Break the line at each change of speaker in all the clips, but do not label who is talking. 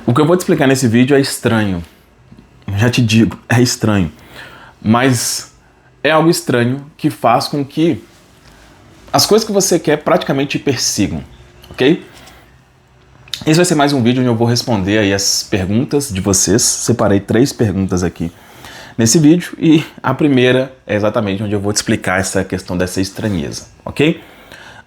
O que eu vou te explicar nesse vídeo é estranho. Já te digo, é estranho. Mas é algo estranho que faz com que as coisas que você quer praticamente te persigam, ok? Esse vai ser mais um vídeo onde eu vou responder aí as perguntas de vocês. Separei 3 perguntas aqui nesse vídeo e a primeira é exatamente onde eu vou te explicar essa questão dessa estranheza, ok?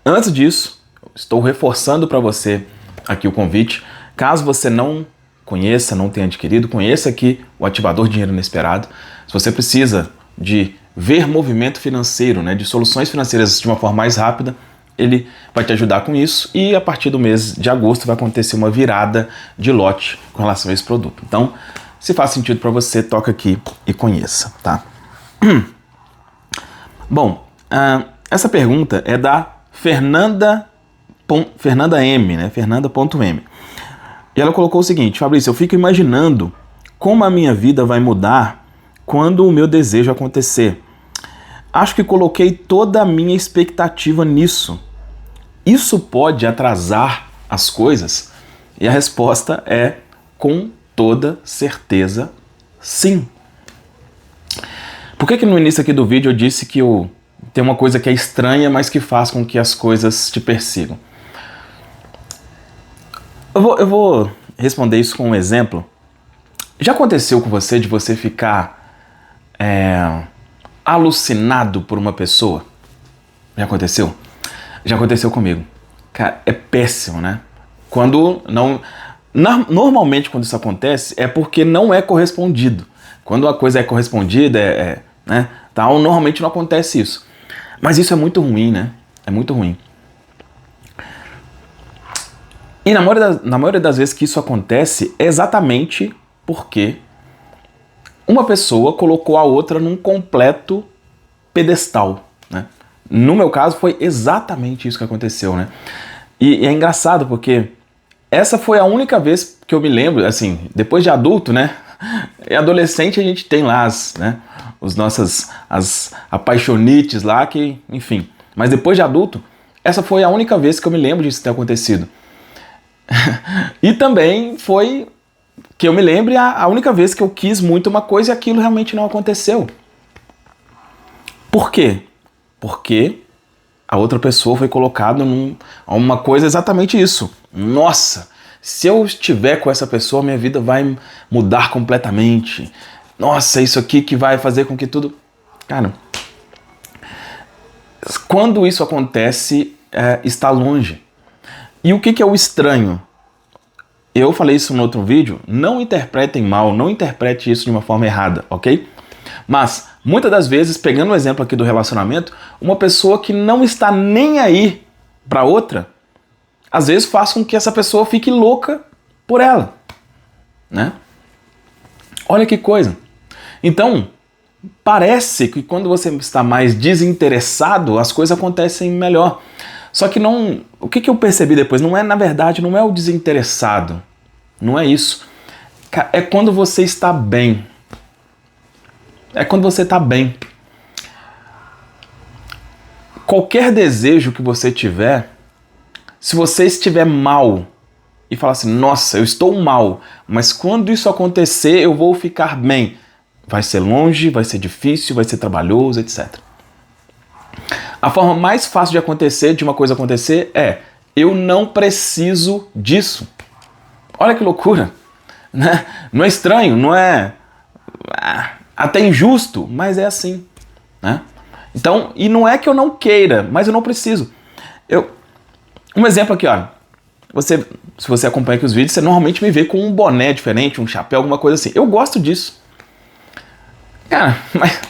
Antes disso, estou reforçando para você aqui o convite. Caso você não conheça, não tenha adquirido, conheça aqui o Ativador Dinheiro Inesperado. Se você precisa de ver movimento financeiro, de soluções financeiras de uma forma mais rápida, ele vai te ajudar com isso e a partir do mês de agosto vai acontecer uma virada de lote com relação a esse produto. Então, se faz sentido para você, toca aqui e conheça, tá? Bom, essa pergunta é da Fernanda M, né? Fernanda.m. E ela colocou o seguinte: Fabrício, eu fico imaginando como a minha vida vai mudar quando o meu desejo acontecer. Acho que coloquei toda a minha expectativa nisso. Isso pode atrasar as coisas? E a resposta é com toda certeza sim. Por que no início aqui do vídeo eu disse que tem uma coisa que é estranha, mas que faz com que as coisas te persigam? Eu vou responder isso com um exemplo. Já aconteceu com você de você ficar alucinado por uma pessoa? Já aconteceu? Já aconteceu comigo. Cara, é péssimo, né? Normalmente quando isso acontece é porque não é correspondido. Quando a coisa é correspondida, normalmente não acontece isso. Mas isso é muito ruim, né? É muito ruim. E na maioria das vezes que isso acontece é exatamente porque uma pessoa colocou a outra num completo pedestal, né? No meu caso foi exatamente isso que aconteceu, né? E é engraçado porque essa foi a única vez que eu me lembro, assim, depois de adulto, né? E adolescente a gente tem lá as apaixonites lá que, enfim. Mas depois de adulto, essa foi a única vez que eu me lembro disso ter acontecido. E também foi que eu me lembre a única vez que eu quis muito uma coisa e aquilo realmente não aconteceu. Por quê? Porque a outra pessoa foi colocada uma coisa exatamente isso. Nossa, se eu estiver com essa pessoa, minha vida vai mudar completamente. Nossa, isso aqui que vai fazer com que tudo... Cara, quando isso acontece, está longe. E o que é o estranho? Eu falei isso no outro vídeo, não interpretem mal, não interprete isso de uma forma errada, ok? Mas, muitas das vezes, pegando o exemplo aqui do relacionamento, uma pessoa que não está nem aí para outra, às vezes faz com que essa pessoa fique louca por ela, né? Olha que coisa. Então, parece que quando você está mais desinteressado, as coisas acontecem melhor. Só que não... O que eu percebi depois? Na verdade, não é o desinteressado. Não é isso. É quando você está bem. É quando você está bem. Qualquer desejo que você tiver, se você estiver mal e falar assim, nossa, eu estou mal, mas quando isso acontecer eu vou ficar bem. Vai ser longe, vai ser difícil, vai ser trabalhoso, etc. A forma mais fácil de uma coisa acontecer é, eu não preciso disso. Olha que loucura, né? Não é estranho, não é até injusto, mas é assim, né? Então, e não é que eu não queira, mas eu não preciso. Um exemplo aqui, ó. Se você acompanha aqui os vídeos, você normalmente me vê com um boné diferente, um chapéu, alguma coisa assim. Eu gosto disso. Cara, mas...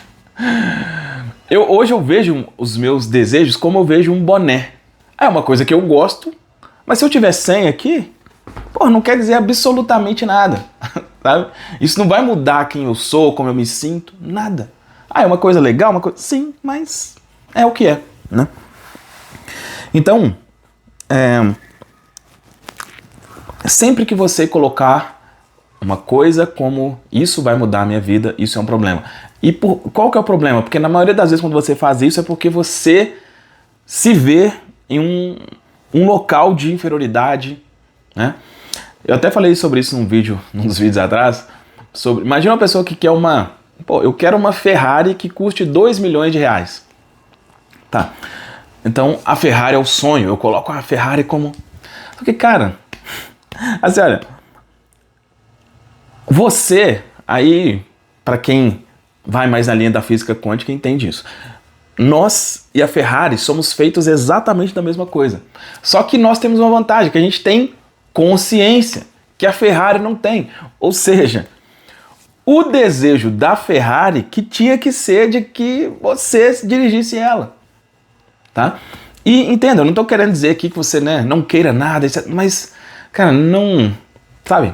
Hoje eu vejo os meus desejos como eu vejo um boné. É uma coisa que eu gosto, mas se eu tiver 100 aqui, não quer dizer absolutamente nada. Sabe? Isso não vai mudar quem eu sou, como eu me sinto, nada. É uma coisa legal, sim, mas é o que é, né? Então, sempre que você colocar uma coisa como isso vai mudar a minha vida, isso é um problema. E qual que é o problema? Porque na maioria das vezes quando você faz isso é porque você se vê em um local de inferioridade, né? Eu até falei sobre isso num dos vídeos atrás. Imagina uma pessoa que quer eu quero uma Ferrari que custe 2 milhões de reais. Tá. Então a Ferrari é o sonho. Eu coloco a Ferrari como... Porque, cara, assim, olha, você, aí, para quem vai mais na linha da física quântica, entende isso. Nós e a Ferrari somos feitos exatamente da mesma coisa. Só que nós temos uma vantagem, que a gente tem consciência, que a Ferrari não tem. Ou seja, o desejo da Ferrari que tinha que ser de que você dirigisse ela. Tá? E entenda, eu não tô querendo dizer aqui que você, né, não queira nada, mas, cara, não, sabe?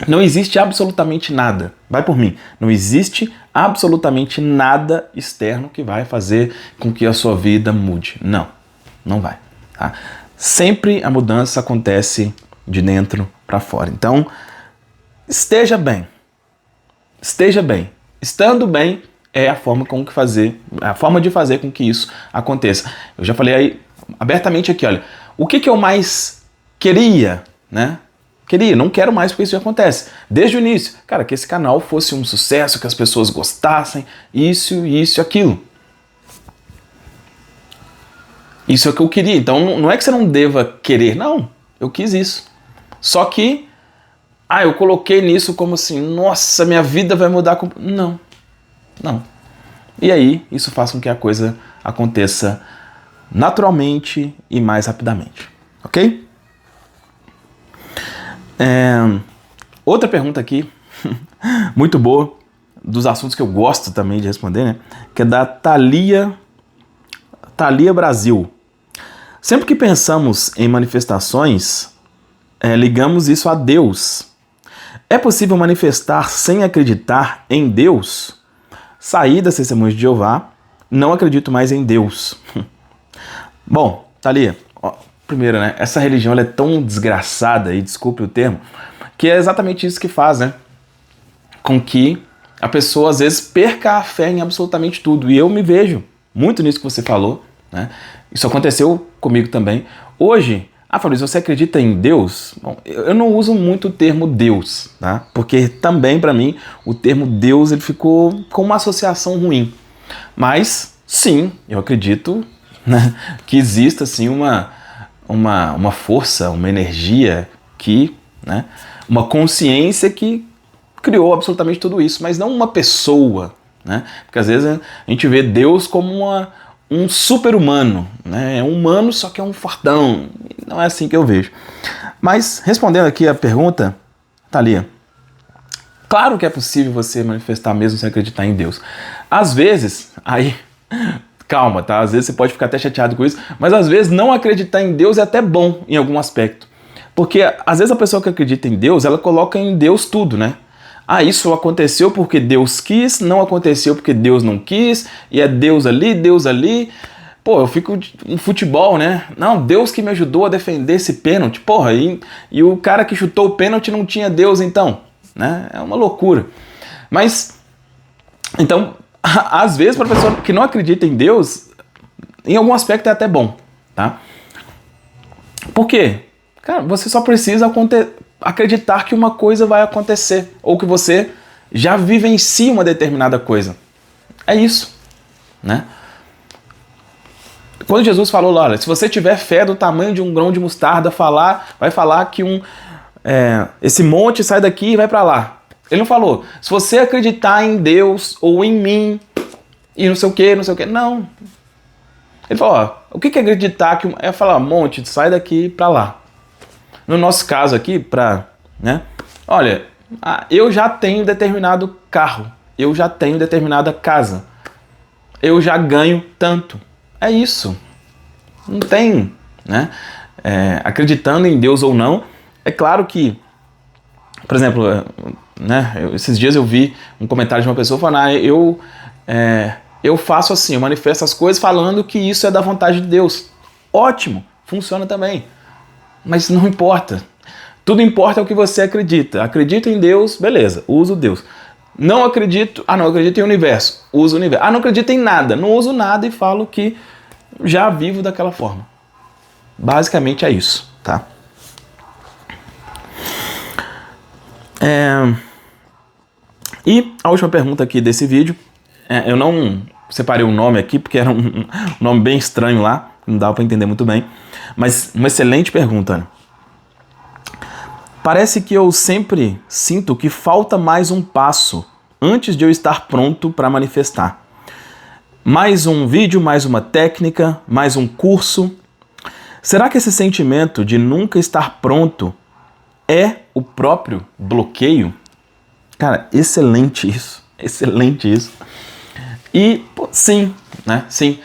Não existe absolutamente nada, vai por mim, não existe absolutamente nada externo que vai fazer com que a sua vida mude. Não, não vai. Tá? Sempre a mudança acontece de dentro para fora. Então, esteja bem. Esteja bem. Estando bem é a forma de fazer com que isso aconteça. Eu já falei aí abertamente aqui, olha, o que eu mais queria, né? Não quero mais porque isso já acontece. Desde o início, cara, que esse canal fosse um sucesso, que as pessoas gostassem, isso, aquilo. Isso é o que eu queria. Então não é que você não deva querer, não. Eu quis isso. Só que, eu coloquei nisso como assim, nossa, minha vida vai mudar. Não. E aí, isso faz com que a coisa aconteça naturalmente e mais rapidamente. Ok? Outra pergunta aqui, muito boa, dos assuntos que eu gosto também de responder, né? Que é da Thalia Brasil. Sempre que pensamos em manifestações, ligamos isso a Deus. É possível manifestar sem acreditar em Deus? Saí das Testemunhas de Jeová, não acredito mais em Deus. Bom, Thalia, primeiro, né? Essa religião ela é tão desgraçada, e desculpe o termo, que é exatamente isso que faz, né? Com que a pessoa, às vezes, perca a fé em absolutamente tudo. E eu me vejo muito nisso que você falou, né? Isso aconteceu comigo também. Hoje, Fabrício, você acredita em Deus? Bom, eu não uso muito o termo Deus, tá? Porque também, para mim, o termo Deus ele ficou com uma associação ruim. Mas, sim, eu acredito, né, que exista, assim, uma força, uma energia que, né, uma consciência que criou absolutamente tudo isso, mas não uma pessoa, né? Porque às vezes a gente vê Deus como um super-humano, né? É um humano, só que é um fortão. Não é assim que eu vejo. Mas, respondendo aqui a pergunta, Thalia, claro que é possível você manifestar mesmo sem acreditar em Deus. Às vezes, calma, tá? Às vezes você pode ficar até chateado com isso, mas às vezes não acreditar em Deus é até bom em algum aspecto. Porque às vezes a pessoa que acredita em Deus, ela coloca em Deus tudo, né? Isso aconteceu porque Deus quis, não aconteceu porque Deus não quis, e é Deus ali. Pô, eu fico em futebol, né? Não, Deus que me ajudou a defender esse pênalti. Porra, e o cara que chutou o pênalti não tinha Deus então, né? É uma loucura. Mas, então, às vezes para a pessoa que não acredita em Deus, em algum aspecto é até bom, tá? Por quê? Cara, você só precisa acreditar que uma coisa vai acontecer, ou que você já vivencia uma determinada coisa. É isso, né? Quando Jesus falou lá, olha, se você tiver fé do tamanho de um grão de mostarda, vai falar que esse monte sai daqui e vai para lá. Ele não falou, se você acreditar em Deus ou em mim, e não sei o que, não. Ele falou, o que é acreditar? É falar, monte, sai daqui para lá. No nosso caso aqui, né? Olha, eu já tenho determinado carro, eu já tenho determinada casa, eu já ganho tanto. É isso. Não tem, né? Acreditando em Deus ou não, é claro que, por exemplo, né? Esses dias eu vi um comentário de uma pessoa falando, eu faço assim, eu manifesto as coisas falando que isso é da vontade de Deus. Ótimo, funciona também. Mas não importa. Tudo importa é o que você acredita. Acredito em Deus, beleza, uso Deus. Não acredito, não acredito em universo, uso o universo. Não acredito em nada, não uso nada e falo que já vivo daquela forma. Basicamente é isso, tá? E a última pergunta aqui desse vídeo, eu não separei o nome aqui porque era um nome bem estranho lá, não dava para entender muito bem, mas uma excelente pergunta, né? Parece que eu sempre sinto que falta mais um passo antes de eu estar pronto para manifestar. Mais um vídeo, mais uma técnica, mais um curso. Será que esse sentimento de nunca estar pronto é o próprio bloqueio? Cara, excelente isso. Excelente isso. E, pô, sim, né? Sim.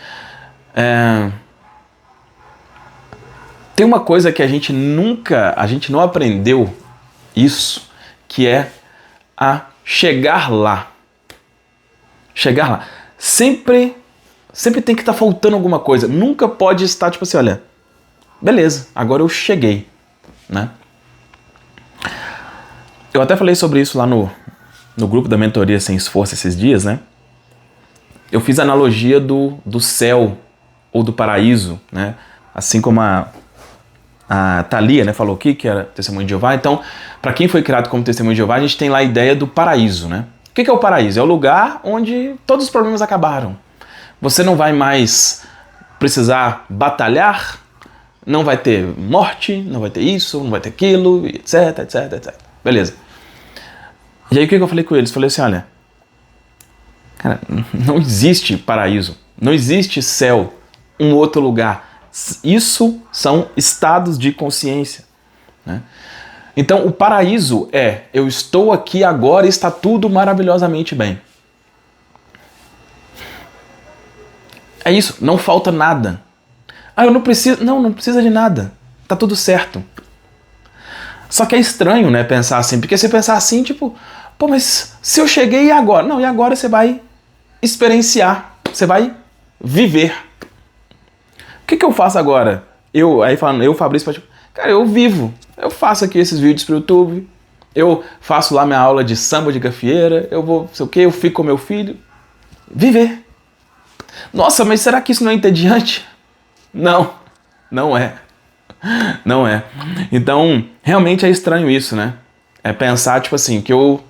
Tem uma coisa que a gente não aprendeu isso, que é a chegar lá. Chegar lá. Sempre tem que estar faltando alguma coisa. Nunca pode estar tipo assim, olha, beleza, agora eu cheguei, né? Eu até falei sobre isso lá no grupo da mentoria Sem Esforço esses dias, né? Eu fiz a analogia do céu ou do paraíso, né? Assim como a Thalia, né, falou aqui que era testemunho de Jeová. Então, para quem foi criado como testemunho de Jeová, a gente tem lá a ideia do paraíso, né? O que é o paraíso? É o lugar onde todos os problemas acabaram. Você não vai mais precisar batalhar, não vai ter morte, não vai ter isso, não vai ter aquilo, etc, etc, etc. Beleza. E aí o que eu falei com eles? Falei assim, olha, cara, não existe paraíso, não existe céu, um outro lugar. Isso são estados de consciência, né? Então o paraíso é, eu estou aqui agora e está tudo maravilhosamente bem. É isso, não falta nada. Ah, eu não preciso. Não precisa de nada. Tá tudo certo. Só que é estranho, né, pensar assim, porque você pensar assim, tipo, pô, mas se eu cheguei e agora? Não, e agora você vai experienciar, você vai viver. O que eu faço agora? Fabrício, cara, eu vivo. Eu faço aqui esses vídeos pro YouTube, eu faço lá minha aula de samba de gafieira, eu vou, sei o que, eu fico com meu filho. Viver. Nossa, mas será que isso não é entediante? Não, não é. Não é. Então, realmente é estranho isso, né? É pensar, tipo assim, que eu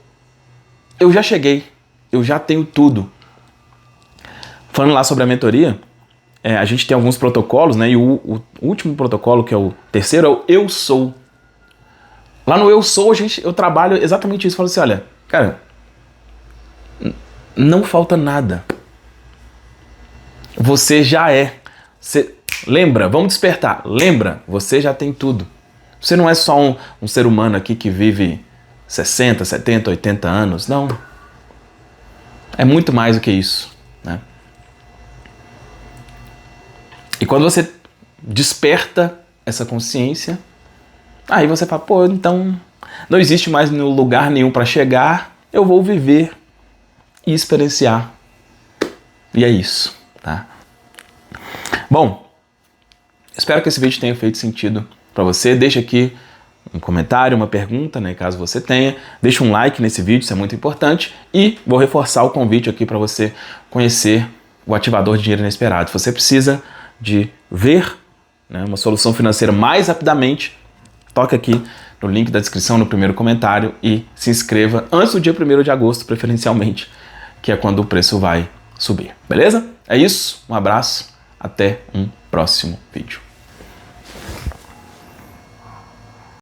já cheguei, eu já tenho tudo. Falando lá sobre a mentoria, a gente tem alguns protocolos, né? E o último protocolo, que é o terceiro, é o Eu Sou. Lá no Eu Sou, eu trabalho exatamente isso. Eu falo assim, olha, cara, não falta nada. Você já é. Lembra, vamos despertar. Lembra, você já tem tudo. Você não é só um ser humano aqui que vive 60, 70, 80 anos. Não. É muito mais do que isso, né? E quando você desperta essa consciência, aí você fala, pô, então não existe mais lugar nenhum para chegar, eu vou viver e experienciar. E é isso, tá? Bom, espero que esse vídeo tenha feito sentido para você. Deixa aqui um comentário, uma pergunta, né, caso você tenha. Deixa um like nesse vídeo, isso é muito importante. E vou reforçar o convite aqui para você conhecer o Ativador de Dinheiro Inesperado. Se você precisa de ver, né, uma solução financeira mais rapidamente, toca aqui no link da descrição, no primeiro comentário, e se inscreva antes do dia 1º de agosto, preferencialmente, que é quando o preço vai subir. Beleza? É isso, um abraço, até um próximo vídeo.